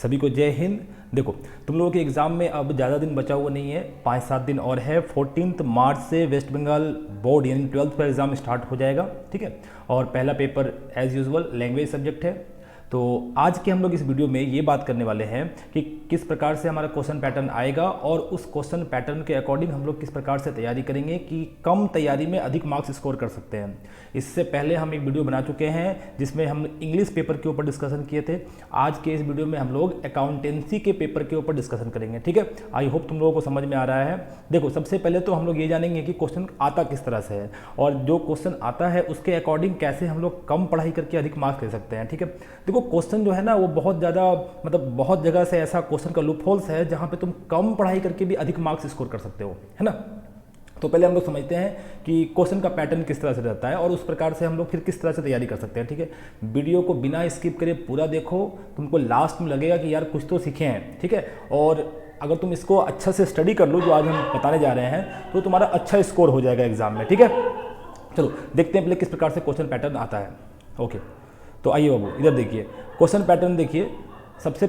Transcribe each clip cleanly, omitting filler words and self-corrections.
सभी को जय हिंद। देखो तुम लोगों के एग्ज़ाम में अब ज़्यादा दिन बचा हुआ नहीं है, 5-7 दिन और है। 14 मार्च से वेस्ट बंगाल बोर्ड यानी 12th का एग्ज़ाम स्टार्ट हो जाएगा, ठीक है। और पहला paper as usual language subject है। तो आज के हम लोग इस वीडियो में ये बात करने वाले हैं कि किस प्रकार से हमारा क्वेश्चन पैटर्न आएगा और उस क्वेश्चन पैटर्न के अकॉर्डिंग हम लोग किस प्रकार से तैयारी करेंगे कि कम तैयारी में अधिक मार्क्स स्कोर कर सकते हैं। इससे पहले हम एक वीडियो बना चुके हैं जिसमें हम इंग्लिश पेपर के ऊपर डिस्कशन किए थे। आज के इस वीडियो में हम लोग अकाउंटेंसी के पेपर के ऊपर डिस्कशन करेंगे, ठीक है। आई होप तुम लोगों को समझ में आ रहा है। देखो सबसे पहले तो हम लोग ये जानेंगे कि क्वेश्चन आता किस तरह से है और जो क्वेश्चन आता है उसके अकॉर्डिंग कैसे हम लोग कम पढ़ाई करके अधिक मार्क्स ले सकते हैं, ठीक है। देखो क्वेश्चन जो है ना वो बहुत ज़्यादा बहुत जगह से ऐसा क्वेश्चन का लूप होल्स है जहाँ पे तुम कम पढ़ाई करके भी अधिक मार्क्स स्कोर कर सकते हो, है ना। तो पहले हम लोग समझते हैं कि क्वेश्चन का पैटर्न किस तरह से रहता है और उस प्रकार से हम लोग फिर किस तरह से तैयारी कर सकते हैं, ठीक है। वीडियो को बिना स्किप करे पूरा देखो, तुमको लास्ट में लगेगा कि यार कुछ तो सीखे हैं, ठीक है। और अगर तुम इसको अच्छा से स्टडी कर लो जो आज हम बताने जा रहे हैं तो तुम्हारा अच्छा स्कोर हो जाएगा एग्जाम में, ठीक है। चलो देखते हैं पहले किस प्रकार से क्वेश्चन पैटर्न आता है। ओके, तो आइए बाबू इधर देखिए क्वेश्चन पैटर्न। देखिए सबसे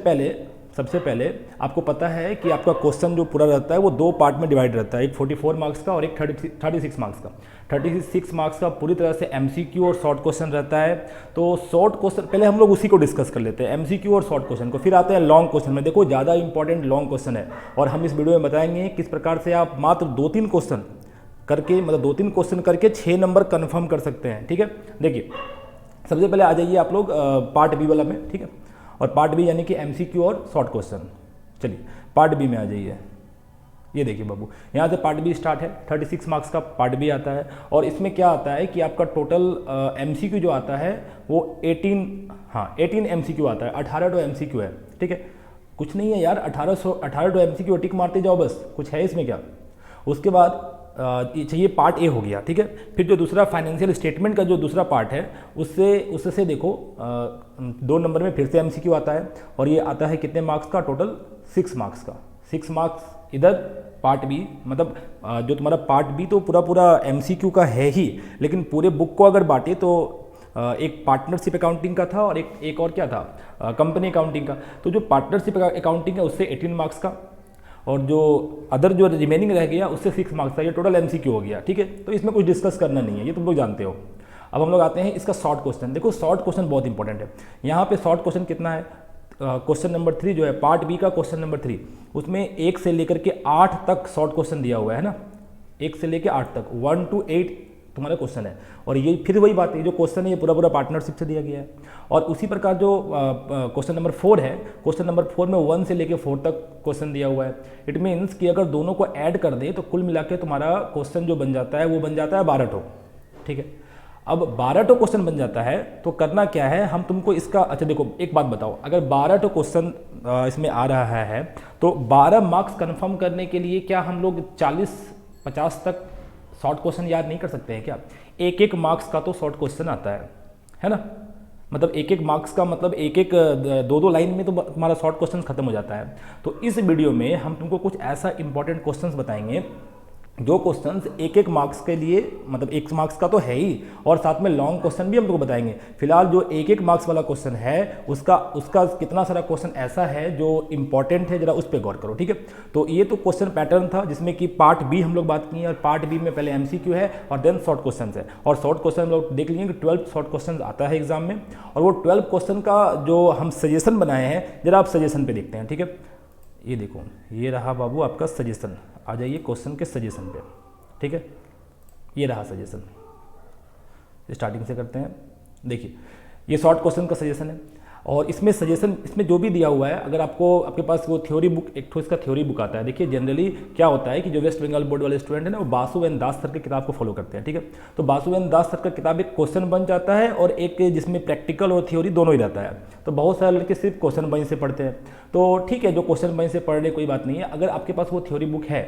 पहले आपको पता है कि आपका क्वेश्चन जो पूरा रहता है वो दो पार्ट में डिवाइड रहता है, एक 44 मार्क्स का और एक 36 मार्क्स का। 36 मार्क्स का पूरी तरह से एमसीक्यू और शॉर्ट क्वेश्चन रहता है। तो शॉर्ट क्वेश्चन पहले हम लोग उसी को डिस्कस कर लेते हैं, एमसीक्यू और शॉर्ट क्वेश्चन को। फिर आते हैं लॉन्ग क्वेश्चन में। देखो ज़्यादा इंपॉर्टेंट लॉन्ग क्वेश्चन है और हम इस वीडियो में बताएंगे किस प्रकार से आप मात्र 2-3 क्वेश्चन करके 2-3 क्वेश्चन करके 6 नंबर कन्फर्म कर सकते हैं, ठीक है। देखिए सबसे पहले आ जाइए आप लोग पार्ट बी वाला में, ठीक है। और पार्ट बी यानी कि एमसीक्यू और शॉर्ट क्वेश्चन। चलिए पार्ट बी में आ जाइए। ये देखिए बाबू यहाँ से पार्ट बी स्टार्ट है। 36 मार्क्स का पार्ट बी आता है और इसमें क्या आता है कि आपका टोटल एमसीक्यू जो आता है वो 18 एमसीक्यू आता है। 18 एमसीक्यू है, ठीक है। कुछ नहीं है यार, 18 एमसीक्यू टिक मारते जाओ बस, कुछ है इसमें क्या। उसके बाद ये पार्ट ए हो गया, ठीक है। फिर जो दूसरा फाइनेंशियल स्टेटमेंट का जो दूसरा पार्ट है उससे देखो 2 नंबर में फिर से एमसीक्यू आता है और ये आता है कितने मार्क्स का, टोटल 6 मार्क्स का। 6 मार्क्स इधर पार्ट बी, जो तुम्हारा पार्ट बी तो पूरा एमसीक्यू का है ही, लेकिन पूरे बुक को अगर बांटे तो एक पार्टनरशिप अकाउंटिंग का था और एक और क्या था, कंपनी अकाउंटिंग का। तो जो पार्टनरशिप अकाउंटिंग है उससे 18 मार्क्स का और जो अदर जो रिमेनिंग रह गया उससे 6 मार्क्स का। ये टोटल एमसीक्यू हो गया, ठीक है। तो इसमें कुछ डिस्कस करना नहीं है, ये तुम लोग जानते हो। अब हम लोग आते हैं इसका शॉर्ट क्वेश्चन। देखो शॉर्ट क्वेश्चन बहुत इंपॉर्टेंट है। यहाँ पे शॉर्ट क्वेश्चन कितना है, क्वेश्चन नंबर 3 जो है पार्ट बी का क्वेश्चन नंबर 3, उसमें 1 से लेकर के 8 तक शॉर्ट क्वेश्चन दिया हुआ है ना। 1 से लेकर 8 तक 1 to 8 तुम्हारा क्वेश्चन है। और ये फिर वही बात है, जो क्वेश्चन है ये पूरा पार्टनरशिप से दिया गया है। और उसी प्रकार जो क्वेश्चन नंबर 4 है, क्वेश्चन नंबर 4 में 1 से लेकर 4 तक क्वेश्चन दिया हुआ है। इट मीन्स कि अगर दोनों को ऐड कर दे तो कुल मिला के तुम्हारा क्वेश्चन जो बन जाता है वो बन जाता है 12, ठीक है। अब 12 क्वेश्चन बन जाता है तो करना क्या है, हम तुमको इसका अच्छा देखो एक बात बताओ, अगर 12 क्वेश्चन इसमें आ रहा है तो 12 मार्क्स कन्फर्म करने के लिए क्या हम लोग 40-50 तक शॉर्ट क्वेश्चन याद नहीं कर सकते हैं क्या। 1-1 मार्क्स का तो शॉर्ट क्वेश्चन आता है ना। 1-1 मार्क्स का मतलब 1-1 2-2 लाइन में तो तुम्हारा शॉर्ट क्वेश्चन खत्म हो जाता है। तो इस वीडियो में हम तुमको कुछ ऐसा इंपॉर्टेंट क्वेश्चंस बताएंगे जो क्वेश्चंस 1-1 मार्क्स के लिए 1 मार्क्स का तो है ही और साथ में लॉन्ग क्वेश्चन भी हम तुमको बताएंगे। फिलहाल जो 1-1 मार्क्स वाला क्वेश्चन है उसका कितना सारा क्वेश्चन ऐसा है जो इंपॉर्टेंट है, जरा उस पर गौर करो, ठीक है। तो ये तो क्वेश्चन पैटर्न था जिसमें कि पार्ट बी हम लोग बात किए और पार्ट बी में पहले एमसीक्यू है और देन शॉर्ट क्वेश्चन है। और शॉर्ट क्वेश्चन हम लोग देख लीजिए कि 12 शॉर्ट क्वेश्चन आता है एग्जाम में और वो 12 क्वेश्चन का जो हम सजेशन बनाए हैं जरा आप सजेशन पे देखते हैं, ठीक है। ये देखो ये रहा बाबू आपका सजेशन। आ जाइए क्वेश्चन के सजेशन पे, ठीक है। ये रहा सजेशन, स्टार्टिंग से करते हैं। देखिए ये शॉर्ट क्वेश्चन का सजेशन है और इसमें सजेशन इसमें जो भी दिया हुआ है, अगर आपके पास वो थ्योरी बुक एक इसका थ्योरी बुक आता है। देखिए जनरली क्या होता है कि जो वेस्ट बंगाल बोर्ड वाले स्टूडेंट है ना वो बासु एन दास सर की किताब को फॉलो करते हैं, ठीक है। तो बासु एन दास सर का किताब एक क्वेश्चन बन जाता है और एक जिसमें प्रैक्टिकल और थ्योरी दोनों ही रहता है। तो बहुत सारे लड़के सिर्फ क्वेश्चन बन से पढ़ते हैं, तो ठीक है जो क्वेश्चन बन से पढ़ ले कोई बात नहीं है। अगर आपके पास वो थ्योरी बुक है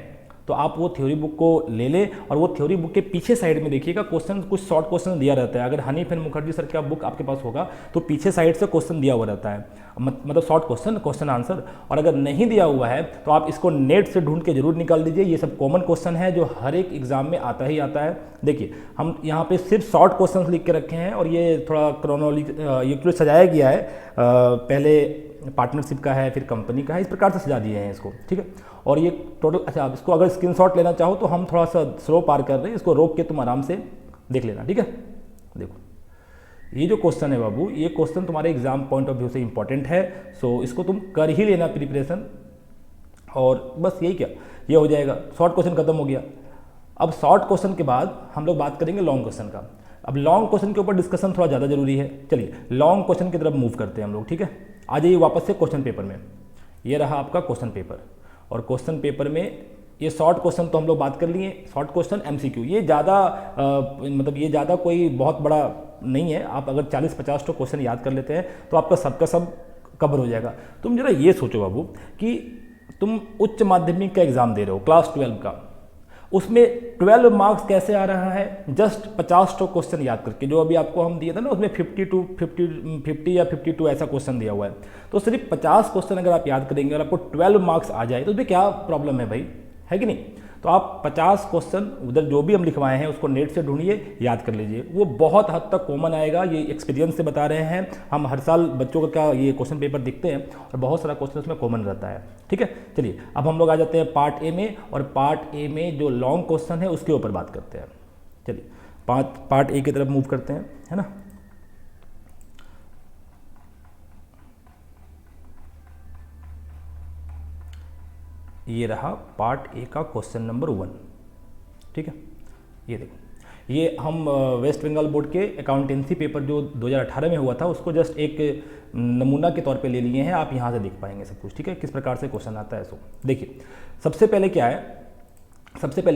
तो आप वो थ्योरी बुक को ले लें और वो थ्योरी बुक के पीछे साइड में देखिएगा क्वेश्चन, कुछ शॉर्ट क्वेश्चन दिया रहता है। अगर हनीफ एंड मुखर्जी सर का बुक आपके पास होगा तो पीछे साइड से क्वेश्चन दिया हुआ रहता है, मतलब शॉर्ट क्वेश्चन आंसर। और अगर नहीं दिया हुआ है तो आप इसको नेट से ढूंढ के जरूर निकाल दीजिए। ये सब कॉमन क्वेश्चन है जो हर एक एग्जाम में आता ही आता है। देखिए हम यहाँ पे सिर्फ शॉर्ट क्वेश्चन लिख के रखे हैं और ये थोड़ा क्रोनोलॉजी ये सजाया गया है। पहले पार्टनरशिप का है, फिर कंपनी का है, इस प्रकार से सजा दिए हैं इसको, ठीक है। और ये टोटल, अच्छा आप इसको अगर स्क्रीनशॉट लेना चाहो तो हम थोड़ा सा स्लो पार कर रहे हैं, इसको रोक के तुम आराम से देख लेना, ठीक है। देखो ये जो क्वेश्चन है बाबू, ये क्वेश्चन तुम्हारे एग्जाम पॉइंट ऑफ व्यू से इंपॉर्टेंट है, सो इसको तुम कर ही लेना प्रिपरेशन। और बस यही क्या, ये हो जाएगा, शॉर्ट क्वेश्चन खत्म हो गया। अब शॉर्ट क्वेश्चन के बाद हम लोग बात करेंगे लॉन्ग क्वेश्चन का। अब लॉन्ग क्वेश्चन के ऊपर डिस्कशन थोड़ा ज़्यादा जरूरी है। चलिए लॉन्ग क्वेश्चन की तरफ मूव करते हैं हम लोग, ठीक है। आ जाइए वापस से क्वेश्चन पेपर में। ये रहा आपका क्वेश्चन पेपर, और क्वेश्चन पेपर में ये शॉर्ट क्वेश्चन तो हम लोग बात कर लिए। शॉर्ट क्वेश्चन MCQ, ये ज़्यादा मतलब ये ज़्यादा कोई बहुत बड़ा नहीं है। आप अगर 40-50 तो क्वेश्चन याद कर लेते हैं तो आपका सबका सब कवर हो जाएगा। तुम जरा ये सोचो बाबू कि तुम उच्च माध्यमिक का एग्जाम दे रहे हो, क्लास 12 का, उसमें 12 मार्क्स कैसे आ रहा है? जस्ट 50 तो क्वेश्चन याद करके, जो अभी आपको हम दिए थे ना, उसमें 50 या 52 ऐसा क्वेश्चन दिया हुआ है। तो सिर्फ 50 क्वेश्चन अगर आप याद करेंगे और आपको 12 मार्क्स आ जाए तो उसमें क्या प्रॉब्लम है भाई, है कि नहीं? तो आप 50 क्वेश्चन उधर जो भी हम लिखवाए हैं उसको नेट से ढूंढिए, याद कर लीजिए, वो बहुत हद तक कॉमन आएगा। ये एक्सपीरियंस से बता रहे हैं हम, हर साल बच्चों का ये क्वेश्चन पेपर दिखते हैं और बहुत सारा क्वेश्चन उसमें कॉमन रहता है, ठीक है। चलिए अब हम लोग आ जाते हैं पार्ट ए में, और पार्ट ए में जो लॉन्ग क्वेश्चन है उसके ऊपर बात करते हैं। चलिए पार्ट ए की तरफ मूव करते हैं, है ना। ये रहा पार्ट ए का क्वेश्चन नंबर 1, ठीक है। ये देखो, ये हम वेस्ट बंगाल बोर्ड के अकाउंटेंसी पेपर जो 2018 में हुआ था उसको जस्ट एक नमूना के तौर पे ले लिए हैं। आप यहाँ से देख पाएंगे सब कुछ, ठीक है, किस प्रकार से क्वेश्चन आता है। सो देखिए सबसे पहले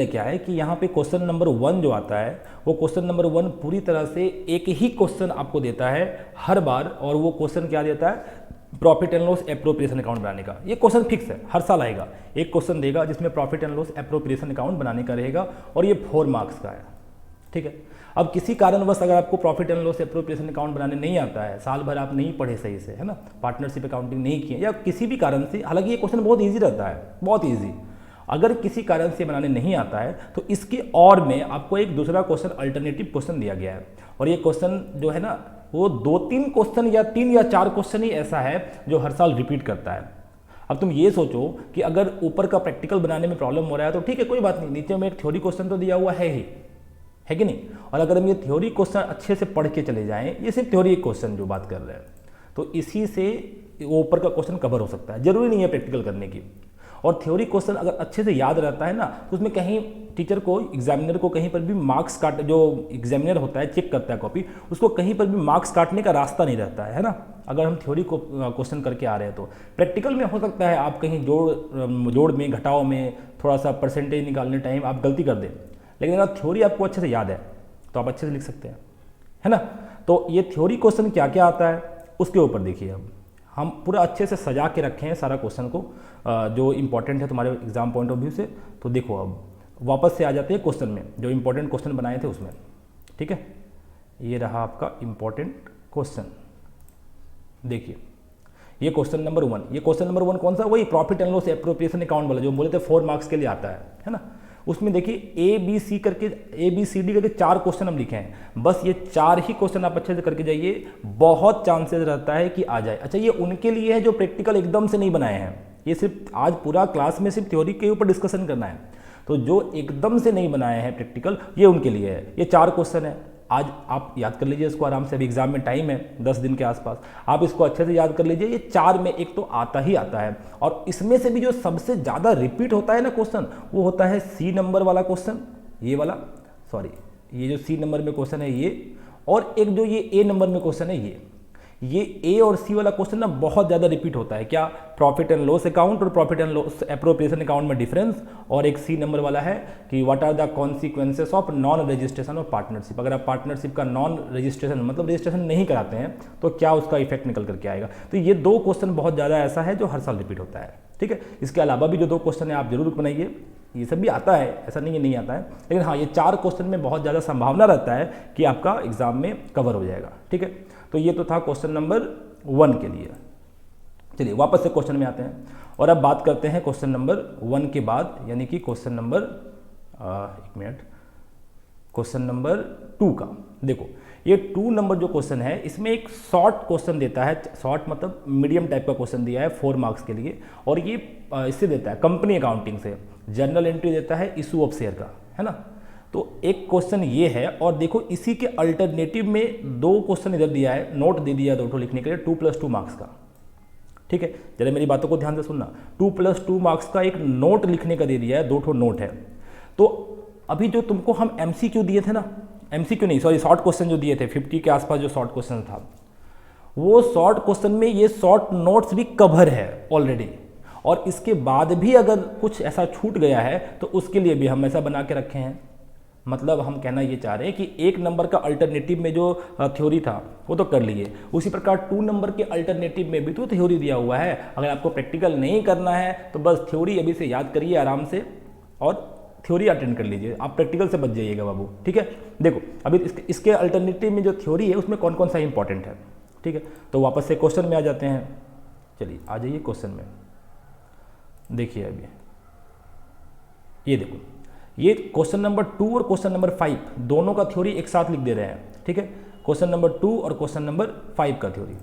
क्या है कि यहाँ पे क्वेश्चन नंबर 1 जो आता है, वो क्वेश्चन नंबर 1 पूरी तरह से एक ही क्वेश्चन आपको देता है हर बार, और वो क्वेश्चन क्या देता है? Profit and loss appropriation account बनाने का। ये क्वेश्चन फिक्स है, हर साल आएगा। एक क्वेश्चन देगा जिसमें profit and loss appropriation account बनाने का रहेगा, और ये 4 मार्क्स का है, ठीक है। अब किसी कारणवश अगर आपको profit and loss appropriation account बनाने नहीं आता है, साल भर आप नहीं पढ़े सही से, है ना, पार्टनरशिप अकाउंटिंग नहीं किए, या किसी भी कारण से, हालांकि ये क्वेश्चन बहुत ईजी रहता है, बहुत ईजी, अगर किसी कारण से बनाने नहीं आता है तो इसके और में आपको एक दूसरा क्वेश्चन, अल्टरनेटिव क्वेश्चन दिया गया है। और ये क्वेश्चन जो है ना, वो 2-3 क्वेश्चन या 3 या 4 क्वेश्चन ही ऐसा है जो हर साल रिपीट करता है। अब तुम ये सोचो कि अगर ऊपर का प्रैक्टिकल बनाने में प्रॉब्लम हो रहा है तो ठीक है, कोई बात नहीं, नीचे में एक थ्योरी क्वेश्चन तो दिया हुआ है ही, है कि नहीं। और अगर हम ये थ्योरी क्वेश्चन अच्छे से पढ़ के चले जाएं, ये सिर्फ थ्योरी क्वेश्चन जो बात कर रहे हैं, तो इसी से ऊपर का क्वेश्चन कवर हो सकता है, जरूरी नहीं है प्रैक्टिकल करने की। और थ्योरी क्वेश्चन अगर अच्छे से याद रहता है ना, तो उसमें कहीं टीचर को, एग्जामिनर को कहीं पर भी मार्क्स काट, जो एग्जामिनर होता है चेक करता है कॉपी, उसको कहीं पर भी मार्क्स काटने का रास्ता नहीं रहता है ना, अगर हम थ्योरी को क्वेश्चन करके आ रहे हैं तो। प्रैक्टिकल में हो सकता है आप कहीं जोड़ में, घटाव में, थोड़ा सा परसेंटेज निकालने टाइम आप गलती कर दें, लेकिन अगर थ्योरी आपको अच्छे से याद है तो आप अच्छे से लिख सकते हैं, है ना। तो ये थ्योरी क्वेश्चन क्या क्या आता है उसके ऊपर देखिए। अब हम पूरा अच्छे से सजा के रखे हैं सारा क्वेश्चन को, जो इंपॉर्टेंट है तुम्हारे एग्जाम पॉइंट ऑफ व्यू से। तो देखो अब वापस से आ जाते हैं क्वेश्चन में, जो इंपॉर्टेंट क्वेश्चन बनाए थे उसमें, ठीक है। ये रहा आपका इंपॉर्टेंट क्वेश्चन, देखिए ये क्वेश्चन नंबर 1। ये क्वेश्चन नंबर 1 कौन सा? वही profit and loss appropriation account वाला जो बोले थे 4 मार्क्स के लिए आता है ना। उसमें देखिए ABC करके, ABCD करके 4 क्वेश्चन हम लिखे हैं, बस ये 4 ही क्वेश्चन आप अच्छे से करके जाइए, बहुत चांसेस रहता है कि आ जाए। अच्छा, ये उनके लिए है जो प्रैक्टिकल एकदम से नहीं बनाए हैं, ये सिर्फ आज पूरा क्लास में सिर्फ थ्योरी के ऊपर डिस्कशन करना है। तो जो एकदम से नहीं बनाए हैं प्रैक्टिकल, ये उनके लिए है। ये 4 क्वेश्चन है, आज आप याद कर लीजिए इसको आराम से, अभी एग्जाम में टाइम है 10 दिन के आसपास, आप इसको अच्छे से याद कर लीजिए। ये 4 में एक तो आता ही आता है, और इसमें से भी जो सबसे ज़्यादा रिपीट होता है ना क्वेश्चन, वो होता है C नंबर वाला क्वेश्चन, ये वाला, सॉरी ये जो C नंबर में क्वेश्चन है ये, और एक जो ये A नंबर में क्वेश्चन है ये A और C वाला क्वेश्चन ना बहुत ज़्यादा रिपीट होता है। क्या? प्रॉफिट एंड लॉस अकाउंट और profit and loss appropriation account में डिफरेंस। और एक C नंबर वाला है कि what are the consequences of non registration of partnership. अगर आप पार्टनरशिप का नॉन रजिस्ट्रेशन मतलब रजिस्ट्रेशन नहीं कराते हैं तो क्या उसका इफेक्ट निकल करके आएगा। तो ये 2 क्वेश्चन बहुत ज़्यादा ऐसा है जो हर साल रिपीट होता है, ठीक है। इसके अलावा भी जो 2 क्वेश्चन है आप जरूर बनाइए, ये सब भी आता है, ऐसा नहीं है नहीं आता है, लेकिन हाँ ये 4 क्वेश्चन में बहुत ज़्यादा संभावना रहता है कि आपका एग्जाम में कवर हो जाएगा, ठीक है। तो ये तो था क्वेश्चन नंबर 1 के लिए। चलिए वापस से क्वेश्चन में आते हैं और अब बात करते हैं क्वेश्चन नंबर 1 के बाद, यानी कि क्वेश्चन नंबर क्वेश्चन नंबर 2 का। देखो ये 2 नंबर जो क्वेश्चन है इसमें एक शॉर्ट क्वेश्चन देता है, शॉर्ट मतलब मीडियम टाइप का क्वेश्चन दिया है 4 मार्क्स के लिए, और ये इससे देता है कंपनी अकाउंटिंग से, जनरल एंट्री देता है इशू ऑफ शेयर का, है ना। तो एक क्वेश्चन ये है, और देखो इसी के अल्टरनेटिव में 2 क्वेश्चन इधर दिया है, नोट दे दिया है 2 लिखने के लिए 2+2 मार्क्स का, ठीक है। जरा मेरी बातों को ध्यान से सुनना, 2+2 मार्क्स का एक नोट लिखने का दे दिया है, 2 नोट है। तो अभी जो तुमको हम MCQ दिए थे ना, MCQ नहीं सॉरी शॉर्ट क्वेश्चन जो दिए थे 50 के आसपास जो शॉर्ट क्वेश्चन था, वो शॉर्ट क्वेश्चन में ये शॉर्ट नोट्स भी कवर है ऑलरेडी, और इसके बाद भी अगर कुछ ऐसा छूट गया है तो उसके लिए भी हम ऐसा बना के रखे हैं। मतलब हम कहना ये चाह रहे हैं कि 1 नंबर का अल्टरनेटिव में जो थ्योरी था वो तो कर लिए, उसी प्रकार 2 नंबर के अल्टरनेटिव में भी तो थ्योरी दिया हुआ है। अगर आपको प्रैक्टिकल नहीं करना है तो बस थ्योरी अभी से याद करिए आराम से, और थ्योरी अटेंड कर लीजिए, आप प्रैक्टिकल से बच जाइएगा बाबू, ठीक है। देखो अभी इसके अल्टरनेटिव में जो थ्योरी है उसमें कौन कौन सा इंपॉर्टेंट है, ठीक है। तो वापस से क्वेश्चन में आ जाते हैं, चलिए आ जाइए क्वेश्चन में। देखिए अभी ये देखो, ये क्वेश्चन नंबर 2 और क्वेश्चन नंबर 5 दोनों का थ्योरी एक साथ लिख दे रहे हैं, ठीक है। क्वेश्चन नंबर 2 और क्वेश्चन नंबर 5 का थ्योरी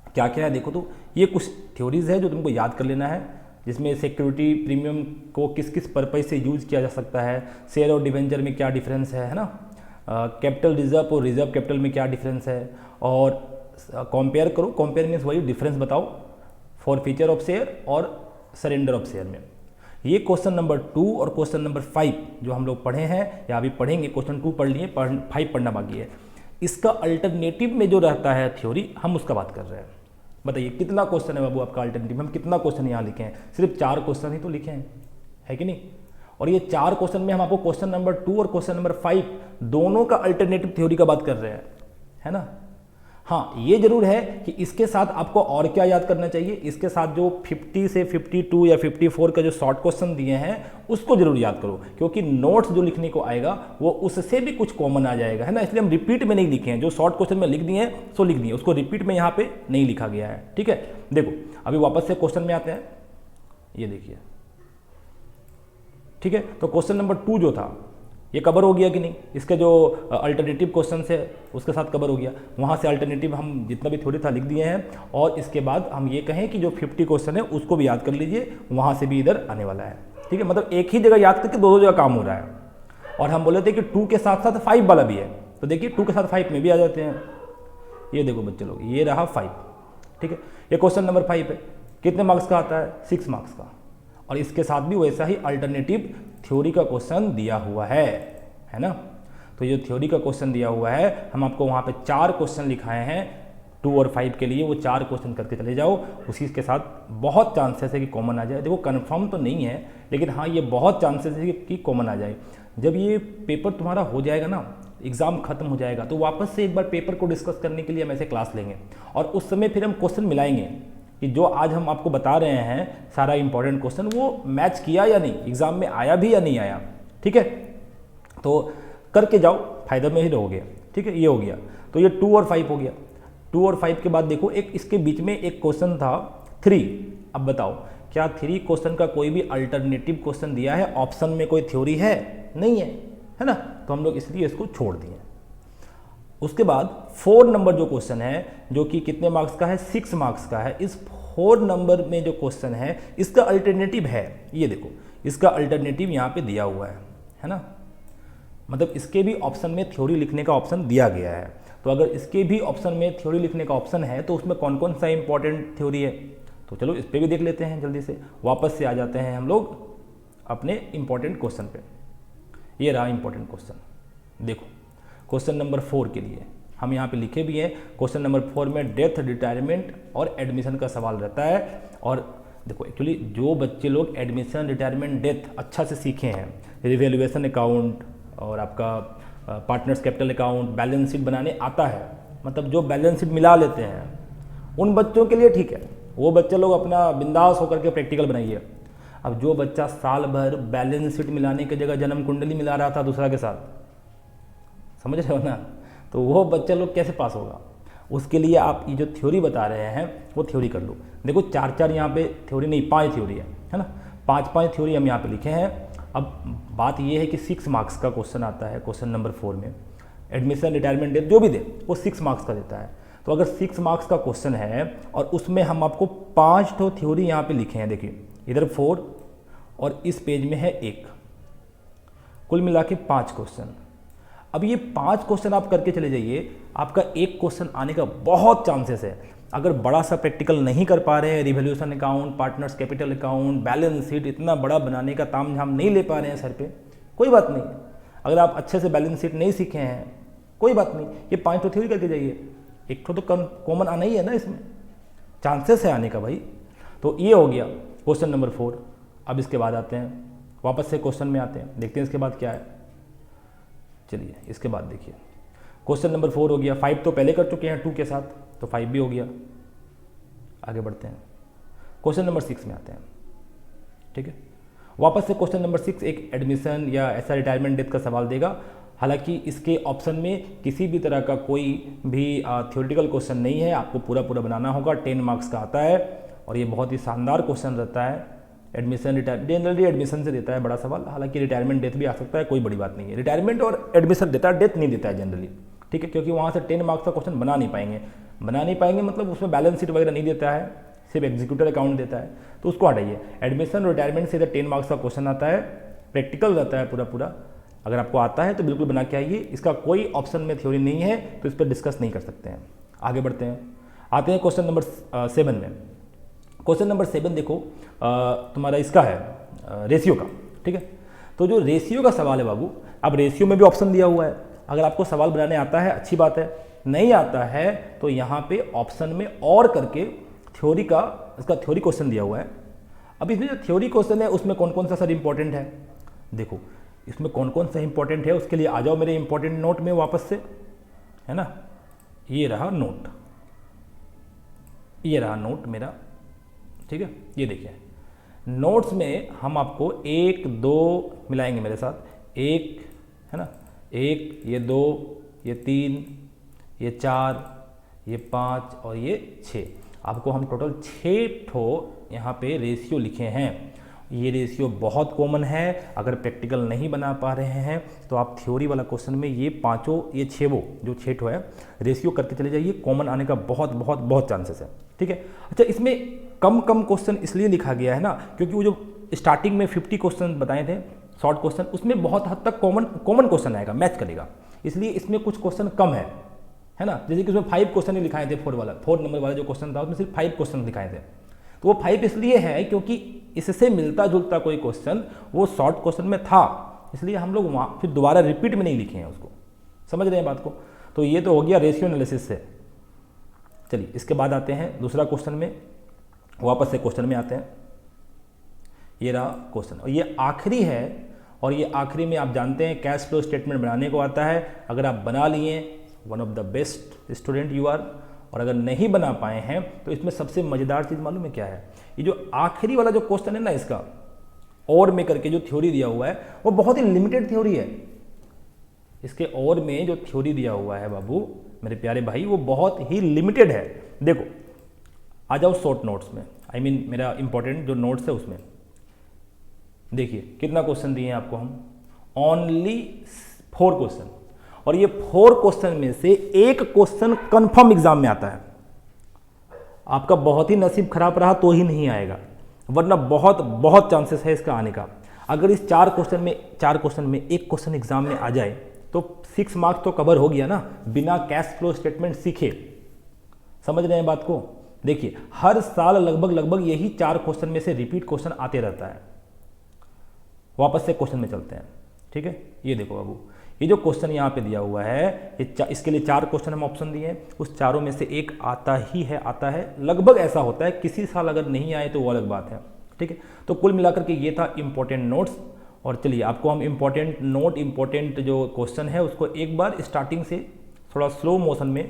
क्या क्या है देखो। तो ये कुछ थ्योरीज है जो तुमको याद कर लेना है, जिसमें सिक्योरिटी प्रीमियम को किस किस पर्पज से यूज किया जा सकता है, शेयर और डिवेंचर में क्या डिफरेंस है ना, कैपिटल रिजर्व और रिजर्व कैपिटल में क्या डिफरेंस है, और कंपेयर करो, कंपेयर मीन्स वही डिफरेंस बताओ फॉर फीचर ऑफ शेयर और सरेंडर ऑफ शेयर में। ये क्वेश्चन नंबर 2 और क्वेश्चन नंबर 5 जो हम लोग पढ़े हैं या अभी पढ़ेंगे, क्वेश्चन 2 पढ़ लिए, 5 पढ़ना बाकी है। इसका अल्टरनेटिव में जो रहता है थ्योरी, हम उसका बात कर रहे हैं। बताइए कितना क्वेश्चन है बाबू आपका अल्टरनेटिव, हम कितना क्वेश्चन यहाँ लिखे हैं, सिर्फ 4 क्वेश्चन ही तो लिखे हैं, है कि नहीं। और ये 4 क्वेश्चन में हम आपको क्वेश्चन नंबर 2 और क्वेश्चन नंबर 5 दोनों का अल्टरनेटिव थ्योरी का बात कर रहे हैं, है ना। हाँ ये जरूर है कि इसके साथ आपको और क्या याद करना चाहिए, इसके साथ जो 50 से 52 या 54 का जो शॉर्ट क्वेश्चन दिए हैं उसको जरूर याद करो, क्योंकि नोट्स जो लिखने को आएगा वो उससे भी कुछ कॉमन आ जाएगा, है ना। इसलिए हम रिपीट में नहीं लिखे हैं, जो शॉर्ट क्वेश्चन में लिख दिए हैं सो लिख दिए, उसको रिपीट में यहाँ पे नहीं लिखा गया है, ठीक है। देखो अभी वापस से क्वेश्चन में आते हैं, ये देखिए, ठीक है। तो क्वेश्चन नंबर 2 जो था ये कवर हो गया कि नहीं, इसके जो अल्टरनेटिव क्वेश्चन है उसके साथ कवर हो गया, वहाँ से अल्टरनेटिव हम जितना भी थ्योरी था लिख दिए हैं। और इसके बाद हम ये कहें कि जो 50 क्वेश्चन है उसको भी याद कर लीजिए, वहाँ से भी इधर आने वाला है, ठीक है। मतलब एक ही जगह याद करके 2 जगह काम हो रहा है। और हम बोले थे कि 2 के साथ साथ 5 वाला भी है, तो देखिए 2 के साथ 5 में भी आ जाते हैं। ये देखो बच्चे लोग, ये रहा 5, ठीक है। ये क्वेश्चन नंबर 5 है, कितने मार्क्स का आता है, 6 मार्क्स का, और इसके साथ भी वैसा ही अल्टरनेटिव थ्योरी का क्वेश्चन दिया हुआ है ना। तो ये थ्योरी का क्वेश्चन दिया हुआ है, हम आपको वहाँ पे 4 क्वेश्चन लिखाए हैं 2 और 5 के लिए, वो 4 क्वेश्चन करके चले जाओ। उसी के साथ बहुत चांसेस है कि कॉमन आ जाए। देखो कंफर्म तो नहीं है, लेकिन हाँ ये बहुत चांसेस है कि कॉमन आ जाए। जब ये पेपर तुम्हारा हो जाएगा ना, एग्ज़ाम खत्म हो जाएगा, तो वापस से एक बार पेपर को डिस्कस करने के लिए हम ऐसे क्लास लेंगे, और उस समय फिर हम क्वेश्चन मिलाएंगे कि जो आज हम आपको बता रहे हैं सारा इंपॉर्टेंट क्वेश्चन वो मैच किया या नहीं, एग्जाम में आया भी या नहीं आया, ठीक है। तो करके जाओ, फायदा में ही रहोगे, ठीक है। ये हो गया, तो ये 2 और 5 हो गया। 2 और 5 के बाद देखो एक इसके बीच में एक क्वेश्चन था 3। अब बताओ क्या 3 क्वेश्चन का कोई भी अल्टरनेटिव क्वेश्चन दिया है, ऑप्शन में कोई थ्योरी है, नहीं है ना। तो हम लोग इसलिए इसको छोड़ दिए। उसके बाद 4 नंबर जो क्वेश्चन है, जो कि कितने मार्क्स का है, 6 मार्क्स का है। इस 4 नंबर में जो क्वेश्चन है इसका अल्टरनेटिव है, ये देखो इसका अल्टरनेटिव यहाँ पे दिया हुआ है ना। मतलब इसके भी ऑप्शन में थ्योरी लिखने का ऑप्शन दिया गया है। तो अगर इसके भी ऑप्शन में थ्योरी लिखने का ऑप्शन है तो उसमें कौन कौन सा इंपॉर्टेंट थ्योरी है, तो चलो इस पर भी देख लेते हैं जल्दी से। वापस से आ जाते हैं हम लोग अपने इंपॉर्टेंट क्वेश्चन पे। ये रहा इंपॉर्टेंट क्वेश्चन, देखो क्वेश्चन नंबर 4 के लिए हम यहाँ पे लिखे भी हैं। क्वेश्चन नंबर 4 में डेथ, रिटायरमेंट और एडमिशन का सवाल रहता है। और देखो एक्चुअली जो बच्चे लोग एडमिशन, रिटायरमेंट, डेथ अच्छा से सीखे हैं, रिवैल्यूएशन अकाउंट और आपका partners capital account, balance sheet बनाने आता है, मतलब जो बैलेंस शीट मिला लेते हैं, उन बच्चों के लिए ठीक है, वो बच्चे लोग अपना बिंदास होकर के प्रैक्टिकल बनाइए। अब जो बच्चा साल भर बैलेंस शीट मिलाने की जगह जन्म कुंडली मिला रहा था दूसरा के साथ, समझ रहे हो ना, तो वो बच्चे लोग कैसे पास होगा। उसके लिए आप ये जो थ्योरी बता रहे हैं वो थ्योरी कर लो। देखो 4 यहाँ पे थ्योरी नहीं, 5 थ्योरी है ना, 5 थ्योरी हम यहाँ पे लिखे हैं। अब बात ये है कि 6 मार्क्स का क्वेश्चन आता है क्वेश्चन नंबर 4 में, एडमिशन, रिटायरमेंट डेट जो भी दे वो 6 मार्क्स का देता है। तो अगर 6 मार्क्स का क्वेश्चन है और उसमें हम आपको 5 तो थ्योरी यहाँ पे लिखे हैं, देखिए इधर 4 और इस पेज में है 1, कुल मिला के 5 क्वेश्चन। अब ये 5 क्वेश्चन आप करके चले जाइए, आपका एक क्वेश्चन आने का बहुत चांसेस है। अगर बड़ा सा प्रैक्टिकल नहीं कर पा रहे हैं, revaluation account, partners capital account, balance sheet इतना बड़ा बनाने का ताम झाम नहीं ले पा रहे हैं सर पे, कोई बात नहीं। अगर आप अच्छे से बैलेंस शीट नहीं सीखे हैं, कोई बात नहीं, ये 5 तो थ्योरी करके जाइए, एक तो कॉमन आना ही है ना, इसमें चांसेस है आने का भाई। तो ये हो गया क्वेश्चन नंबर 4। अब इसके बाद आते हैं, वापस से क्वेश्चन में आते हैं, देखते हैं इसके बाद क्या है। चलिए इसके बाद देखिए, क्वेश्चन नंबर 4 हो गया, 5 तो पहले कर चुके हैं 2 के साथ, तो 5 भी हो गया। आगे बढ़ते हैं, क्वेश्चन नंबर 6 में आते हैं। ठीक है, वापस से क्वेश्चन नंबर 6 एक एडमिशन या ऐसा रिटायरमेंट डेथ का सवाल देगा। हालांकि इसके ऑप्शन में किसी भी तरह का कोई भी थ्योरेटिकल क्वेश्चन नहीं है, आपको पूरा पूरा बनाना होगा। 10 मार्क्स का आता है और ये बहुत ही शानदार क्वेश्चन रहता है। एडमिशन जनरली एडमिशन से देता है बड़ा सवाल, हालांकि रिटायरमेंट डेथ भी आ सकता है, कोई बड़ी बात नहीं है। रिटायरमेंट और एडमिशन देता है, डेथ नहीं देता है जनरली। ठीक है, क्योंकि वहाँ से 10 मार्क्स का क्वेश्चन बना नहीं पाएंगे, मतलब उसमें बैलेंस शीट वगैरह नहीं देता है, सिर्फ एग्जीक्यूटिव अकाउंट देता है, तो उसको हटाइए। एडमिशन रिटायरमेंट से इधर 10 मार्क्स का क्वेश्चन आता है, प्रैक्टिकल रहता है पूरा। अगर आपको आता है तो बिल्कुल बना के आइए, इसका कोई ऑप्शन में थ्योरी नहीं है तो इस पर डिस्कस नहीं कर सकते हैं। आगे बढ़ते हैं, आते हैं क्वेश्चन नंबर 7 में। क्वेश्चन नंबर 7 देखो, तुम्हारा इसका है रेशियो का। ठीक है, तो जो रेशियो का सवाल है बाबू, अब रेशियो में भी ऑप्शन दिया हुआ है। अगर आपको सवाल बनाने आता है अच्छी बात है, नहीं आता है तो यहाँ पे ऑप्शन में और करके थ्योरी का, इसका थ्योरी क्वेश्चन दिया हुआ है। अब इसमें जो थ्योरी क्वेश्चन है उसमें कौन कौन सा सर इंपॉर्टेंट है, देखो इसमें कौन कौन सा इंपॉर्टेंट है, उसके लिए आ जाओ मेरे इंपॉर्टेंट नोट में वापस से, है ना। ये रहा नोट, ये रहा नोट मेरा। ठीक है, ये देखिए नोट्स में हम आपको 1 2 मिलाएंगे मेरे साथ, 1 है ना, 1, ये 2, ये 3, ये 4, ये 5 और ये 6। आपको हम टोटल 6 ठो यहाँ पे रेशियो लिखे हैं। ये रेशियो बहुत कॉमन है, अगर प्रैक्टिकल नहीं बना पा रहे हैं तो आप थ्योरी वाला क्वेश्चन में ये 5 ये 6 जो 6 ठो है रेशियो करके चले जाइए, कॉमन आने का बहुत बहुत बहुत चांसेस है। ठीक है, अच्छा इसमें कम क्वेश्चन इसलिए लिखा गया है ना, क्योंकि वो जो स्टार्टिंग में 50 क्वेश्चन बताए थे शॉर्ट क्वेश्चन, उसमें बहुत हद तक कॉमन क्वेश्चन आएगा, मैच करेगा, इसलिए इसमें कुछ क्वेश्चन कम है ना। जैसे कि उसमें 5 क्वेश्चन ही लिखाए थे, 4 नंबर वाला जो क्वेश्चन था उसमें सिर्फ 5 क्वेश्चन लिखाए थे। तो वो 5 इसलिए है क्योंकि इससे मिलता जुलता कोई क्वेश्चन वो शॉर्ट क्वेश्चन में था, इसलिए हम लोग वहाँ फिर दोबारा रिपीट में नहीं लिखे हैं उसको, समझ रहे हैं बात को। तो ये तो हो गया रेशियो एनालिसिस से। चलिए इसके बाद आते हैं दूसरा क्वेश्चन में, वापस से क्वेश्चन में आते हैं। ये रहा क्वेश्चन और ये आखिरी है, और ये आखिरी में आप जानते हैं कैश फ्लो स्टेटमेंट बनाने को आता है। अगर आप बना लिए, one of the best student you are, और अगर नहीं बना पाए हैं तो इसमें सबसे मज़ेदार चीज़ मालूम है क्या है, ये जो आखिरी वाला जो क्वेश्चन है ना, इसका और में करके जो थ्योरी दिया हुआ है वो बहुत ही लिमिटेड थ्योरी है। इसके और में जो थ्योरी दिया हुआ है बाबू मेरे प्यारे भाई, वो बहुत ही लिमिटेड है। देखो आ जाओ शॉर्ट नोट्स में, आई मीन मेरा इंपॉर्टेंट जो नोट्स है उसमें देखिए कितना क्वेश्चन दिए हैं आपको हम, ओनली 4 क्वेश्चन, और ये 4 क्वेश्चन में से एक क्वेश्चन कंफर्म एग्जाम में आता है। आपका बहुत ही नसीब खराब रहा तो ही नहीं आएगा, वरना बहुत बहुत चांसेस है इसका आने का। अगर इस 4 क्वेश्चन में एक क्वेश्चन एग्जाम में आ जाए तो 6 मार्क्स तो कवर हो गया ना, बिना कैश फ्लो स्टेटमेंट सीखे। समझ रहे हैं बात को। देखिए हर साल लगभग यही 4 क्वेश्चन में से रिपीट क्वेश्चन आते रहता है। वापस से क्वेश्चन में चलते हैं। ठीक है, ये देखो बाबू, ये जो क्वेश्चन यहाँ पे दिया हुआ है, ये इसके लिए 4 क्वेश्चन हम ऑप्शन दिए हैं, उस चारों में से एक आता है। लगभग ऐसा होता है, किसी साल अगर नहीं आए तो वो अलग बात है। ठीक है, तो कुल मिलाकर के ये था इंपॉर्टेंट नोट्स। और चलिए आपको हम इंपॉर्टेंट जो क्वेश्चन है उसको एक बार स्टार्टिंग से थोड़ा स्लो मोशन में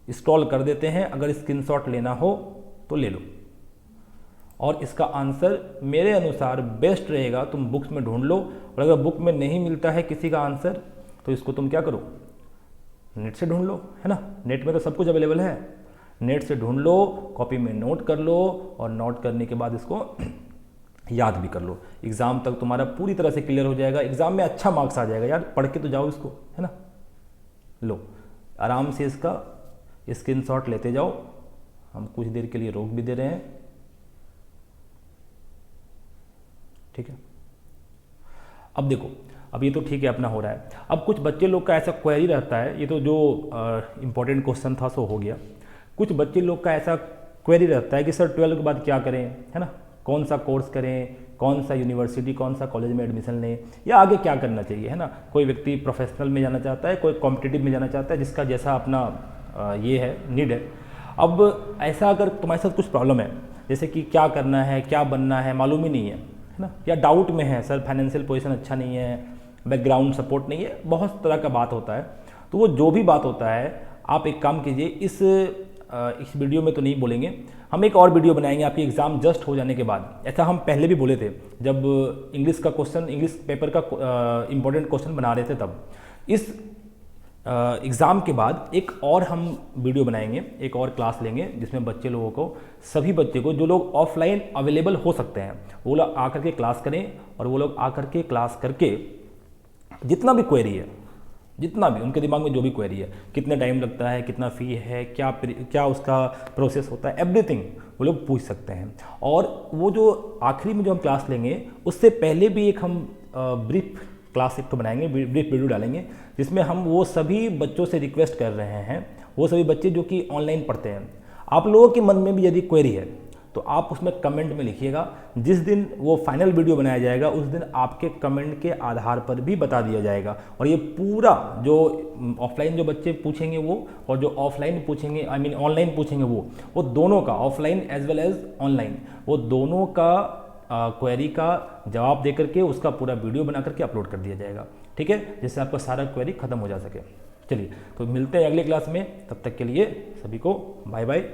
स्क्रॉल कर देते हैं। अगर स्क्रीनशॉट लेना हो तो ले लो, और इसका आंसर मेरे अनुसार बेस्ट रहेगा तुम बुक्स में ढूंढ लो, और अगर बुक में नहीं मिलता है किसी का आंसर तो इसको तुम क्या करो, नेट से ढूंढ लो, है ना। नेट में तो सब कुछ अवेलेबल है, नेट से ढूंढ लो, कॉपी में नोट कर लो, और नोट करने के बाद इसको याद भी कर लो। एग्जाम तक तुम्हारा पूरी तरह से क्लियर हो जाएगा, एग्जाम में अच्छा मार्क्स आ जाएगा यार, पढ़ के तो जाओ इसको, है ना। लो आराम से इसका स्क्रीनशॉट लेते जाओ, हम कुछ देर के लिए रोक भी दे रहे हैं, ठीक है। अब देखो, अब ये तो ठीक है अपना हो रहा है। अब कुछ बच्चे लोग का ऐसा क्वेरी रहता है, ये तो जो इम्पोर्टेंट क्वेश्चन था सो हो गया। कुछ बच्चे लोग का ऐसा क्वेरी रहता है कि सर 12 के बाद क्या करें, है ना, कौन सा कोर्स करें, कौन सा यूनिवर्सिटी, कौन सा कॉलेज में एडमिशन लें, या आगे क्या करना चाहिए, है ना। कोई व्यक्ति प्रोफेशनल में जाना चाहता है, कोई कॉम्पिटिटिव में जाना चाहता है, जिसका जैसा अपना ये है नीड है। अब ऐसा अगर तुम्हारे साथ कुछ प्रॉब्लम है, जैसे कि क्या करना है, क्या बनना है, मालूम ही नहीं है ना, या डाउट में है, सर फाइनेंशियल पोजीशन अच्छा नहीं है, बैकग्राउंड सपोर्ट नहीं है, बहुत तरह का बात होता है। तो वो जो भी बात होता है, आप एक काम कीजिए, इस वीडियो में तो नहीं बोलेंगे, हम एक और वीडियो बनाएंगे आपकी एग्ज़ाम जस्ट हो जाने के बाद। ऐसा हम पहले भी बोले थे जब इंग्लिश का क्वेश्चन, इंग्लिश पेपर का इम्पोर्टेंट क्वेश्चन बना रहे थे, तब इस एग्ज़ाम के बाद एक और हम वीडियो बनाएंगे, एक और क्लास लेंगे, जिसमें बच्चे लोगों को, सभी बच्चे को, जो लोग ऑफलाइन अवेलेबल हो सकते हैं, वो लोग आकर के क्लास करें, और वो लोग आकर के क्लास करके जितना भी क्वेरी है, जितना भी उनके दिमाग में जो भी क्वेरी है, कितने टाइम लगता है, कितना फ़ी है, क्या उसका प्रोसेस होता है, एवरीथिंग वो लोग पूछ सकते हैं। और वो जो आखिरी में जो हम क्लास लेंगे, उससे पहले भी एक हम ब्रीफ क्लास एक तो बनाएंगे, ब्रीफ वीडियो डालेंगे, जिसमें हम वो सभी बच्चों से रिक्वेस्ट कर रहे हैं, वो सभी बच्चे जो कि ऑनलाइन पढ़ते हैं, आप लोगों के मन में भी यदि क्वेरी है तो आप उसमें कमेंट में लिखिएगा। जिस दिन वो फाइनल वीडियो बनाया जाएगा, उस दिन आपके कमेंट के आधार पर भी बता दिया जाएगा। और ये पूरा जो ऑफलाइन जो बच्चे पूछेंगे वो, और जो ऑफलाइन पूछेंगे, आई मीन ऑनलाइन पूछेंगे वो दोनों का, offline as well as online, वो दोनों का क्वेरी का जवाब दे करके उसका पूरा वीडियो बना करके अपलोड कर दिया जाएगा, ठीक है, जिससे आपका सारा क्वेरी खत्म हो जा सके। चलिए, तो मिलते हैं अगले क्लास में, तब तक के लिए सभी को बाय बाय।